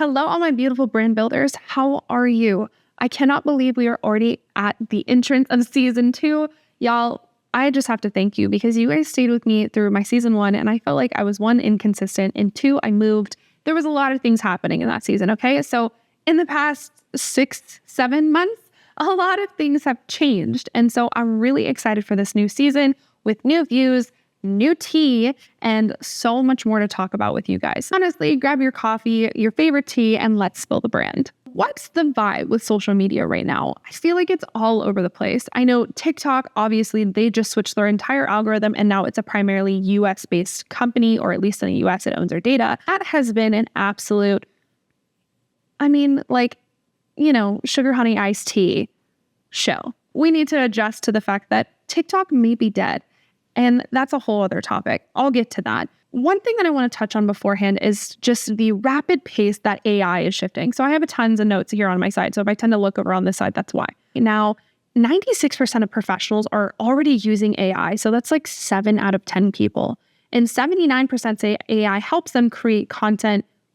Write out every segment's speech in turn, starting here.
Hello, all my beautiful brand builders. How are you? I cannot believe we are already at the entrance of season 2. Y'all, I just have to thank you because you guys stayed with me through my season 1, and I felt like I was 1, inconsistent, and 2, I moved. There was a lot of things happening in that season, okay? So in the past 6-7 months, a lot of things have changed. And so I'm really excited for this new season with new views, new tea, and so much more to talk about with you guys. Honestly, grab your coffee, your favorite tea, and let's spill the brand. What's the vibe with social media right now? I feel like it's all over the place. I know TikTok, obviously, they just switched their entire algorithm, and now it's a primarily US-based company, or at least in the US, it owns their data. That has been an absolute, sugar honey iced tea show. We need to adjust to the fact that TikTok may be dead. And that's a whole other topic. I'll get to that. One thing that I want to touch on beforehand is just the rapid pace that AI is shifting. So I have tons of notes here on my side. So if I tend to look over on this side, that's why. Now, 96% of professionals are already using AI. So that's like 7 out of 10 people. And 79% say AI helps them create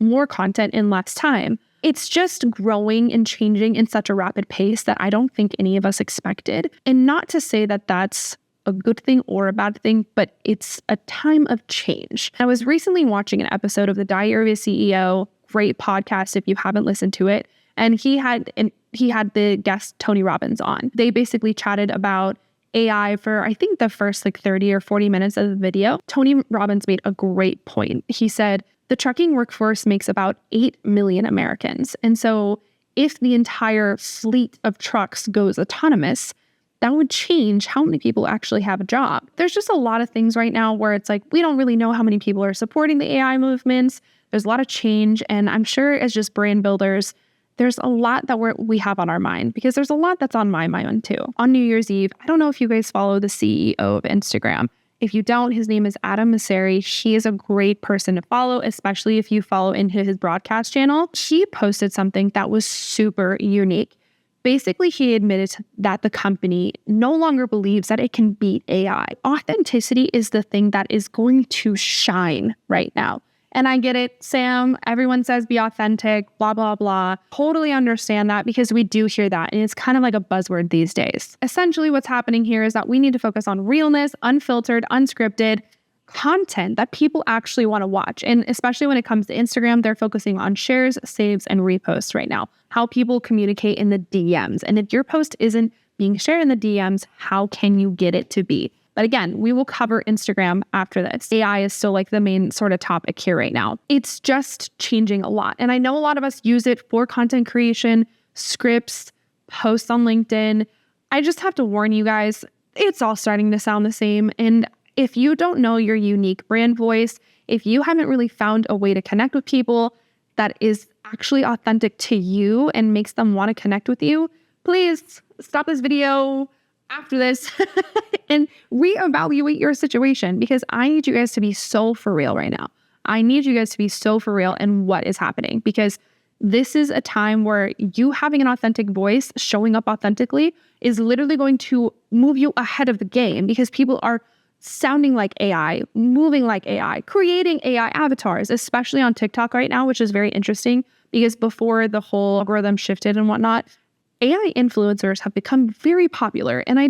more content in less time. It's just growing and changing in such a rapid pace that I don't think any of us expected. And not to say that that's a good thing or a bad thing, but it's a time of change. I was recently watching an episode of the Diary of a CEO, great podcast if you haven't listened to it, and he had the guest Tony Robbins on. They basically chatted about AI for I think the first 30 or 40 minutes of the video. Tony Robbins made a great point. He said the trucking workforce makes about 8 million Americans, and so if the entire fleet of trucks goes autonomous, that would change how many people actually have a job. There's just a lot of things right now where it's like, we don't really know how many people are supporting the AI movements. There's a lot of change. And I'm sure as just brand builders, there's a lot that we have on our mind, because there's a lot that's on my mind too. On New Year's Eve, I don't know if you guys follow the CEO of Instagram. If you don't, his name is Adam Mosseri. He is a great person to follow, especially if you follow into his broadcast channel. He posted something that was super unique. Basically, he admitted that the company no longer believes that it can beat AI. Authenticity is the thing that is going to shine right now. And I get it, Sam, everyone says be authentic, blah, blah, blah. Totally understand that, because we do hear that. And it's kind of like a buzzword these days. Essentially, what's happening here is that we need to focus on realness, unfiltered, unscripted content that people actually want to watch. And especially when it comes to Instagram, they're focusing on shares, saves, and reposts right now. How people communicate in the DMs. And if your post isn't being shared in the DMs, how can you get it to be? But again, we will cover Instagram after this. AI is still the main sort of topic here right now. It's just changing a lot. And I know a lot of us use it for content creation, scripts, posts on LinkedIn. I just have to warn you guys, it's all starting to sound the same. And if you don't know your unique brand voice, if you haven't really found a way to connect with people that is actually authentic to you and makes them want to connect with you, please stop this video after this and reevaluate your situation, because I need you guys to be so for real right now. I need you guys to be so for real in what is happening, because this is a time where you having an authentic voice, showing up authentically, is literally going to move you ahead of the game, because people are sounding like AI, moving like AI, creating AI avatars, especially on TikTok right now, which is very interesting, because before the whole algorithm shifted and whatnot, AI influencers have become very popular. And I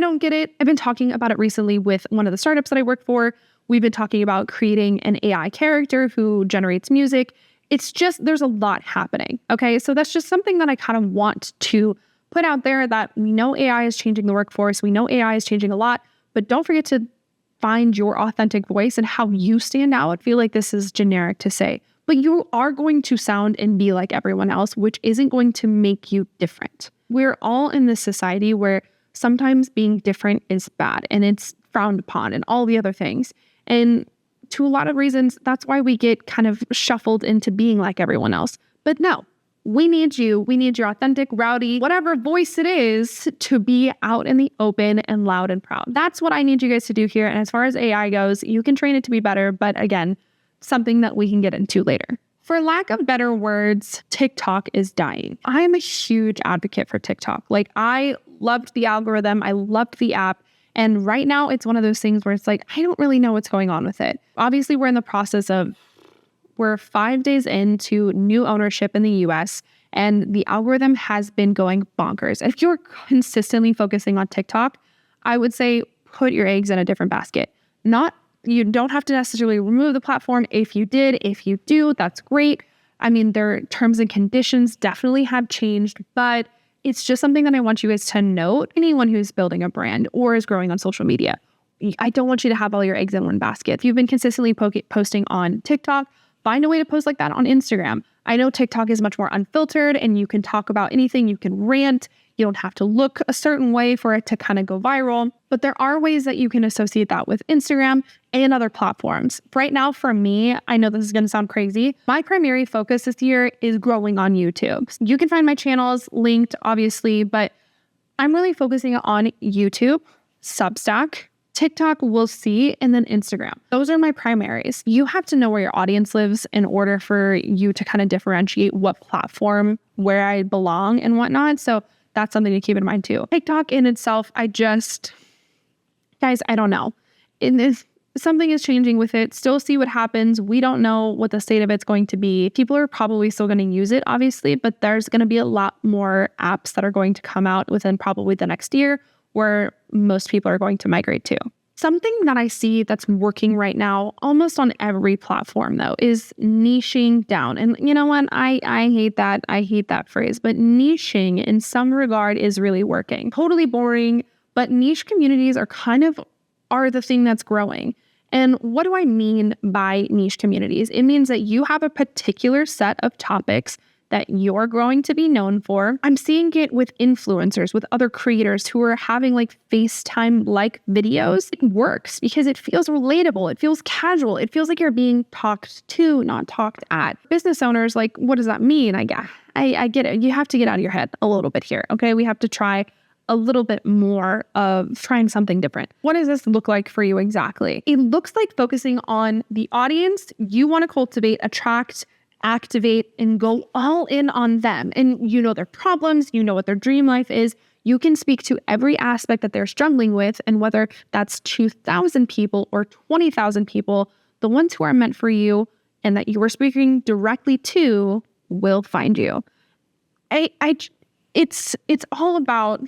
don't get it. I've been talking about it recently with one of the startups that I work for. We've been talking about creating an AI character who generates music. It's just, there's a lot happening. Okay. So that's just something that I kind of want to put out there, that we know AI is changing the workforce. We know AI is changing a lot. But don't forget to find your authentic voice and how you stand out. I feel like this is generic to say, but you are going to sound and be like everyone else, which isn't going to make you different. We're all in this society where sometimes being different is bad and it's frowned upon and all the other things. And to a lot of reasons, that's why we get kind of shuffled into being like everyone else. But no. We need you. We need your authentic, rowdy, whatever voice it is, to be out in the open and loud and proud. That's what I need you guys to do here. And as far as AI goes, you can train it to be better. But again, something that we can get into later. For lack of better words, TikTok is dying. I am a huge advocate for TikTok. I loved the algorithm. I loved the app. And right now it's one of those things where it's I don't really know what's going on with it. Obviously, we're in the process of We're 5 days into new ownership in the US, and the algorithm has been going bonkers. If you're consistently focusing on TikTok, I would say put your eggs in a different basket. You don't have to necessarily remove the platform. If you do, that's great. I mean, their terms and conditions definitely have changed, but it's just something that I want you guys to note. Anyone who's building a brand or is growing on social media, I don't want you to have all your eggs in one basket. If you've been consistently posting on TikTok, find a way to post like that on Instagram. I know TikTok is much more unfiltered and you can talk about anything, you can rant. You don't have to look a certain way for it to kind of go viral, but there are ways that you can associate that with Instagram and other platforms. Right now, for me, I know this is going to sound crazy. My primary focus this year is growing on YouTube. You can find my channels linked, obviously, but I'm really focusing on YouTube, Substack, TikTok, we'll see, and then Instagram. Those are my primaries. You have to know where your audience lives in order for you to kind of differentiate what platform, where I belong and whatnot. So that's something to keep in mind too. TikTok in itself, guys, I don't know. Something is changing with it. Still see what happens. We don't know what the state of it's going to be. People are probably still going to use it, obviously, but there's going to be a lot more apps that are going to come out within probably the next year where most people are going to migrate to. Something that I see that's working right now almost on every platform though is niching down. And you know what? I hate that. I hate that phrase, but niching in some regard is really working. Totally boring, but niche communities are the thing that's growing. And what do I mean by niche communities? It means that you have a particular set of topics that you're growing to be known for. I'm seeing it with influencers, with other creators who are having like FaceTime-like videos. It works because it feels relatable. It feels casual. It feels like you're being talked to, not talked at. Business owners, like, what does that mean? I get it. You have to get out of your head a little bit here, okay? We have to try a little bit more of trying something different. What does this look like for you exactly? It looks like focusing on the audience you want to cultivate, attract, activate, and go all in on them. And you know their problems, you know what their dream life is. You can speak to every aspect that they're struggling with, and whether that's 2,000 people or 20,000 people, the ones who are meant for you and that you are speaking directly to will find you. It's all about.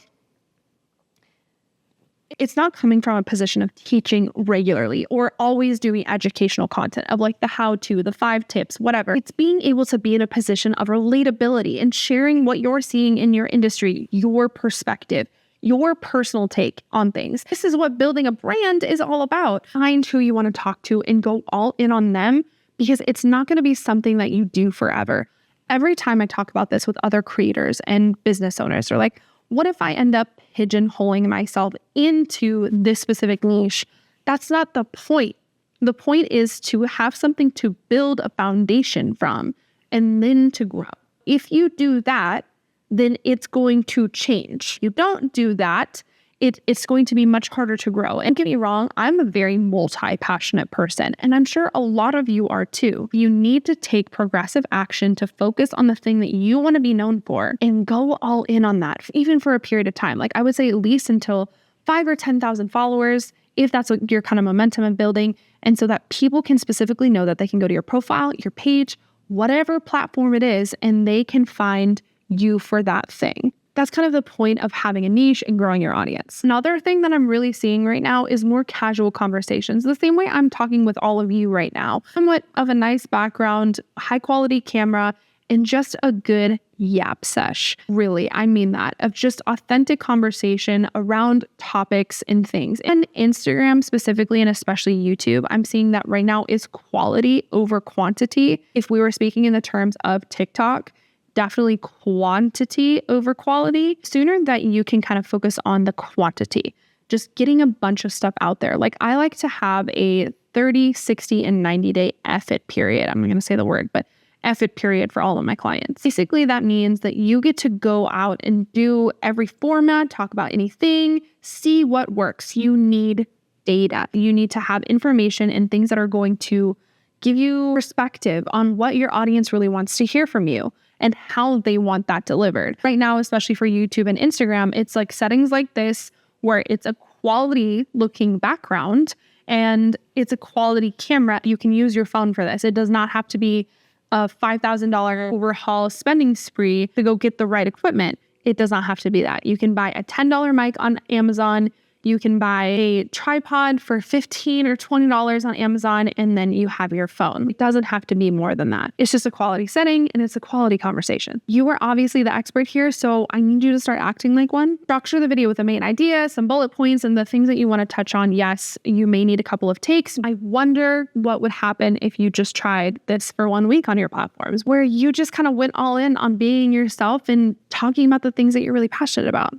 It's not coming from a position of teaching regularly or always doing educational content of like the how-to, the 5 tips, whatever. It's being able to be in a position of relatability and sharing what you're seeing in your industry, your perspective, your personal take on things. This is what building a brand is all about. Find who you want to talk to and go all in on them, because it's not going to be something that you do forever. Every time I talk about this with other creators and business owners, they're like, what if I end up pigeonholing myself into this specific niche? That's not the point. The point is to have something to build a foundation from and then to grow. If you do that, then it's going to change. You don't do that, it's going to be much harder to grow. And don't get me wrong, I'm a very multi-passionate person, and I'm sure a lot of you are too. You need to take progressive action to focus on the thing that you want to be known for and go all in on that, even for a period of time. Like I would say at least until 5 or 10,000 followers, if that's what your kind of momentum and building. And so that people can specifically know that they can go to your profile, your page, whatever platform it is, and they can find you for that thing. That's kind of the point of having a niche and growing your audience. Another thing that I'm really seeing right now is more casual conversations, the same way I'm talking with all of you right now. Somewhat of a nice background, high quality camera, and just a good yap sesh. Really, I mean that, of just authentic conversation around topics and things. And Instagram specifically, and especially YouTube, I'm seeing that right now is quality over quantity. If we were speaking in the terms of TikTok, definitely quantity over quality. Sooner that you can kind of focus on the quantity, just getting a bunch of stuff out there. Like I like to have a 30, 60, and 90-day effort period. I'm not going to say the word, but effort period for all of my clients. Basically, that means that you get to go out and do every format, talk about anything, see what works. You need data. You need to have information and things that are going to give you perspective on what your audience really wants to hear from you and how they want that delivered. Right now, especially for YouTube and Instagram, it's like settings like this where it's a quality looking background and it's a quality camera. You can use your phone for this. It does not have to be a $5,000 overhaul spending spree to go get the right equipment. It does not have to be that. You can buy a $10 mic on Amazon. You can buy a tripod for $15 or $20 on Amazon, and then you have your phone. It doesn't have to be more than that. It's just a quality setting, and it's a quality conversation. You are obviously the expert here, so I need you to start acting like one. Structure the video with a main idea, some bullet points, and the things that you want to touch on. Yes, you may need a couple of takes. I wonder what would happen if you just tried this for 1 week on your platforms, where you just kind of went all in on being yourself and talking about the things that you're really passionate about.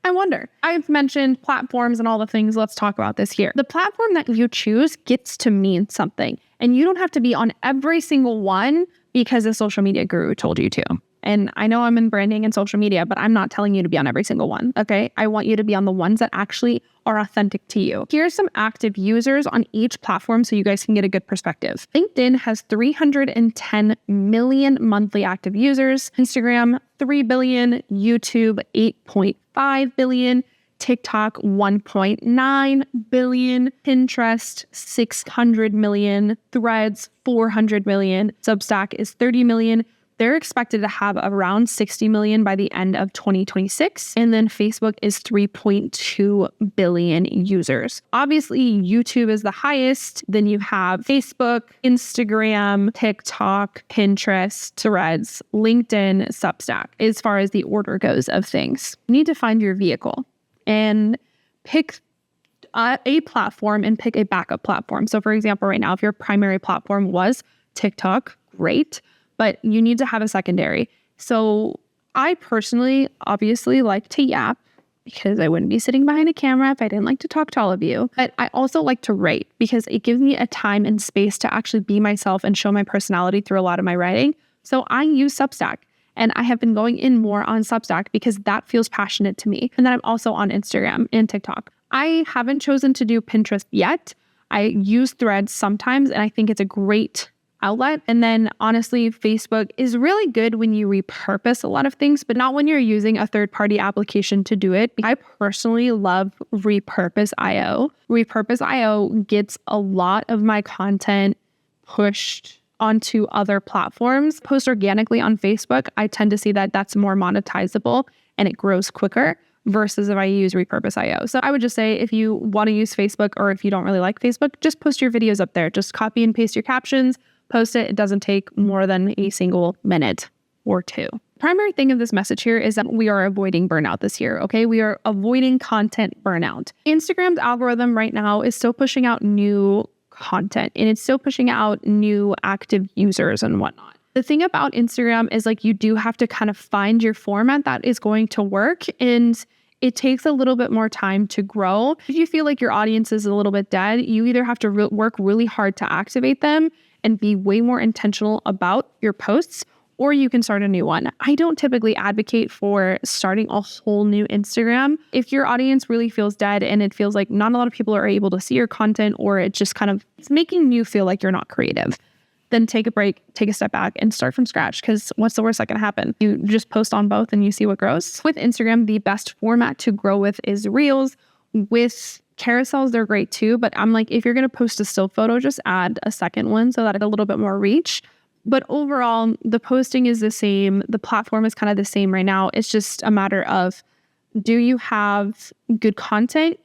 I wonder. I've mentioned platforms and all the things. Let's talk about this here. The platform that you choose gets to mean something, and you don't have to be on every single one because a social media guru told you to. And I know I'm in branding and social media, but I'm not telling you to be on every single one, okay? I want you to be on the ones that actually are authentic to you. Here's some active users on each platform so you guys can get a good perspective. LinkedIn has 310 million monthly active users. Instagram, 3 billion. YouTube, 8.5 billion. TikTok, 1.9 billion. Pinterest, 600 million. Threads, 400 million. Substack is 30 million. They're expected to have around 60 million by the end of 2026. And then Facebook is 3.2 billion users. Obviously, YouTube is the highest. Then you have Facebook, Instagram, TikTok, Pinterest, Threads, LinkedIn, Substack, as far as the order goes of things. You need to find your vehicle and pick a platform and pick a backup platform. So for example, right now, if your primary platform was TikTok, great. But you need to have a secondary. So I personally obviously like to yap because I wouldn't be sitting behind a camera if I didn't like to talk to all of you. But I also like to write because it gives me a time and space to actually be myself and show my personality through a lot of my writing. So I use Substack, and I have been going in more on Substack because that feels passionate to me. And then I'm also on Instagram and TikTok. I haven't chosen to do Pinterest yet. I use Threads sometimes, and I think it's a great outlet. And then honestly, Facebook is really good when you repurpose a lot of things, but not when you're using a third-party application to do it. I personally love Repurpose.io. Repurpose.io gets a lot of my content pushed onto other platforms. Post organically on Facebook, I tend to see that that's more monetizable and it grows quicker versus if I use Repurpose.io. So I would just say if you want to use Facebook or if you don't really like Facebook, just post your videos up there. Just copy and paste your captions, post it. It doesn't take more than a single minute or two. Primary thing of this message here is that we are avoiding burnout this year, okay? We are avoiding content burnout. Instagram's algorithm right now is still pushing out new content and it's still pushing out new active users and whatnot. The thing about Instagram is like you do have to kind of find your format that is going to work, and it takes a little bit more time to grow. If you feel like your audience is a little bit dead, you either have to work really hard to activate them and be way more intentional about your posts, or you can start a new one. I don't typically advocate for starting a whole new Instagram. If your audience really feels dead and it feels like not a lot of people are able to see your content, or it just kind of it's making you feel like you're not creative, then take a break, take a step back and start from scratch, because what's the worst that can happen? You just post on both and you see what grows. With Instagram, the best format to grow with is Reels. With carousels, they're great too, but I'm like, if you're going to post a still photo, just add a second one so that it's a little bit more reach. But overall, the posting is the same. The platform is kind of the same right now. It's just a matter of, do you have good content?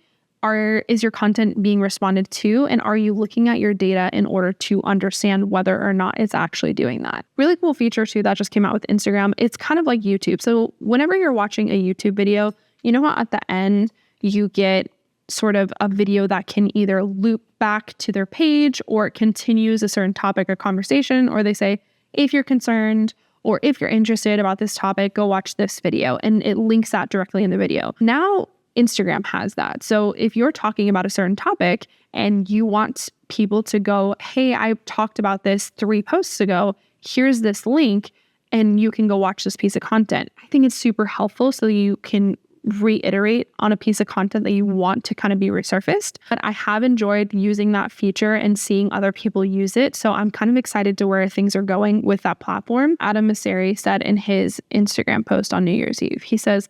Is your content being responded to? And are you looking at your data in order to understand whether or not it's actually doing that? Really cool feature too that just came out with Instagram. It's kind of like YouTube. So whenever you're watching a YouTube video, you know how at the end you get sort of a video that can either loop back to their page or it continues a certain topic or conversation, or they say, if you're concerned or if you're interested about this topic, go watch this video, and it links that directly in the video. Now, Instagram has that. So if you're talking about a certain topic and you want people to go, hey, I talked about this 3 posts ago, here's this link, and you can go watch this piece of content. I think it's super helpful so you can reiterate on a piece of content that you want to kind of be resurfaced. But I have enjoyed using that feature and seeing other people use it. So I'm kind of excited to where things are going with that platform. Adam Mosseri said in his Instagram post on New Year's Eve, he says,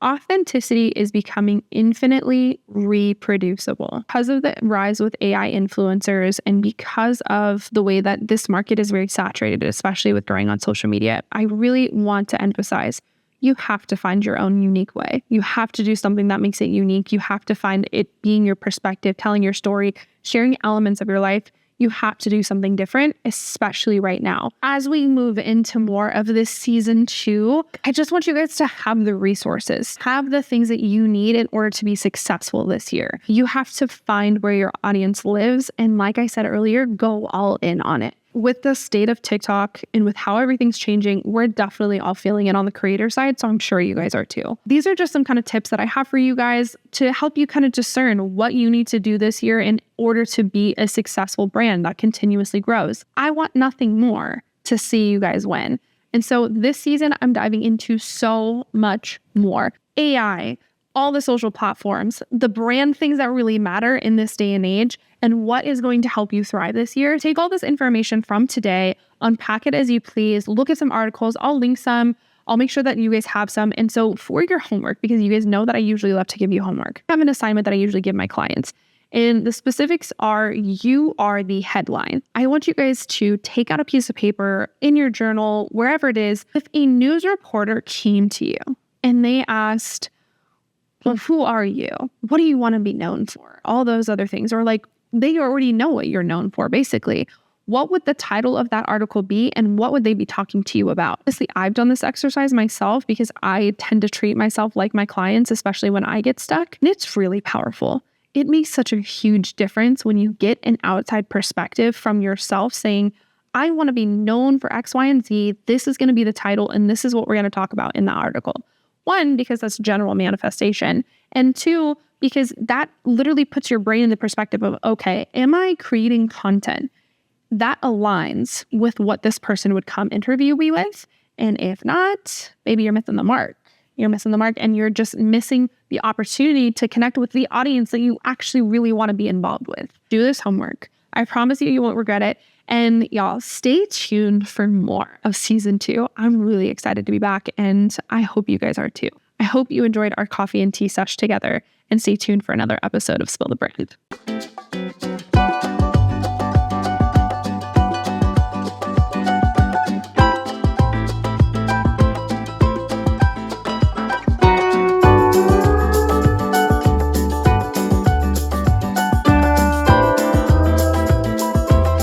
Authenticity is becoming infinitely reproducible because of the rise with AI influencers and because of the way that this market is very saturated, especially with growing on social media. I really want to emphasize you have to find your own unique way. You have to do something that makes it unique. You have to find it being your perspective, telling your story, sharing elements of your life. You have to do something different, especially right now. As we move into more of this season 2, I just want you guys to have the resources, have the things that you need in order to be successful this year. You have to find where your audience lives. And like I said earlier, go all in on it. With the state of TikTok and with how everything's changing, we're definitely all feeling it on the creator side. So I'm sure you guys are too. These are just some kind of tips that I have for you guys to help you kind of discern what you need to do this year in order to be a successful brand that continuously grows. I want nothing more to see you guys win. And so this season, I'm diving into so much more. AI, all the social platforms, the brand things that really matter in this day and age, and what is going to help you thrive this year. Take all this information from today, unpack it as you please, look at some articles. I'll link some. I'll make sure that you guys have some. And so for your homework, because you guys know that I usually love to give you homework, I have an assignment that I usually give my clients. And the specifics are, you are the headline. I want you guys to take out a piece of paper in your journal, wherever it is. If a news reporter came to you and they asked, well, who are you? What do you want to be known for? All those other things. Or like, they already know what you're known for, basically. What would the title of that article be and what would they be talking to you about? Honestly, I've done this exercise myself because I tend to treat myself like my clients, especially when I get stuck. And it's really powerful. It makes such a huge difference when you get an outside perspective from yourself saying, I want to be known for X, Y, and Z. This is going to be the title and this is what we're going to talk about in the article. 1, because that's general manifestation. And 2, because that literally puts your brain in the perspective of, okay, am I creating content that aligns with what this person would come interview me with? And if not, maybe you're missing the mark. You're missing the mark and you're just missing the opportunity to connect with the audience that you actually really want to be involved with. Do this homework. I promise you, you won't regret it. And y'all, stay tuned for more of season 2. I'm really excited to be back and I hope you guys are too. I hope you enjoyed our coffee and tea sesh together and stay tuned for another episode of Spill the Brand.